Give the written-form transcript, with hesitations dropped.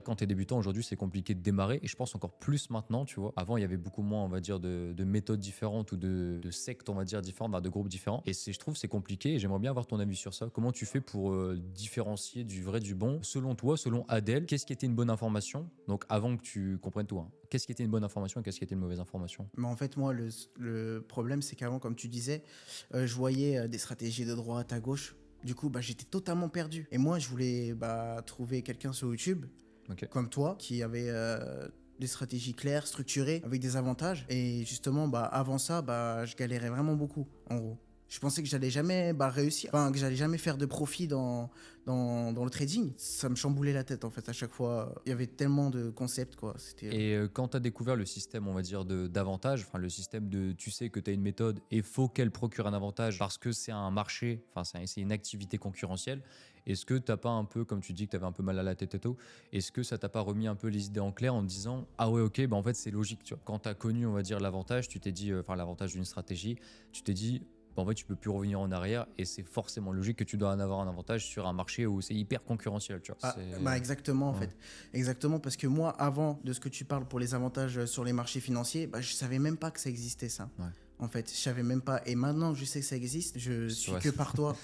Quand tu es débutant aujourd'hui, c'est compliqué de démarrer et je pense encore plus maintenant, tu vois. Avant, il y avait beaucoup moins, on va dire, de méthodes différentes ou de sectes, on va dire, différentes, bah, de groupes différents. Et je trouve, c'est compliqué et j'aimerais bien avoir ton avis sur ça. Comment tu fais pour différencier du vrai du bon? Selon toi, selon Adèle, qu'est-ce qui était une bonne information? Donc, avant que tu comprennes tout, hein, qu'est-ce qui était une bonne information et qu'est-ce qui était une mauvaise information? Mais en fait, moi, le problème, c'est qu'avant, comme tu disais, je voyais des stratégies de droite à gauche. Du coup, bah, j'étais totalement perdu. Et moi, je voulais bah, trouver quelqu'un sur YouTube, Ok. comme toi, qui avait des stratégies claires, structurées, avec des avantages. Et justement, bah, avant ça, bah, je galérais vraiment beaucoup, en gros. Je pensais que j'allais jamais bah, réussir, enfin que j'allais jamais faire de profit dans le trading. Ça me chamboulait la tête en fait à chaque fois. Il y avait tellement de concepts quoi. C'était Et quand tu as découvert le système, on va dire, d'avantage, enfin le système de tu sais que tu as une méthode et faut qu'elle procure un avantage parce que c'est un marché, enfin c'est une activité concurrentielle, est-ce que t'as pas un peu, comme tu dis que tu avais un peu mal à la tête et tout, est-ce que ça t'a pas remis un peu les idées en clair en te disant ah ouais ok, bah en fait c'est logique, tu vois. Quand tu as connu, on va dire, l'avantage, tu t'es dit, enfin l'avantage d'une stratégie, tu t'es dit bah, en fait tu peux plus revenir en arrière et c'est forcément logique que tu dois en avoir un avantage sur un marché où c'est hyper concurrentiel, tu vois. ah, bah exactement en Ouais. fait. Exactement parce que moi avant de ce que tu parles pour les avantages sur les marchés financiers, bah je savais même pas que ça existait ça. Ouais. En fait, je savais même pas et maintenant que je sais que ça existe, je suis Ouais, que par toi.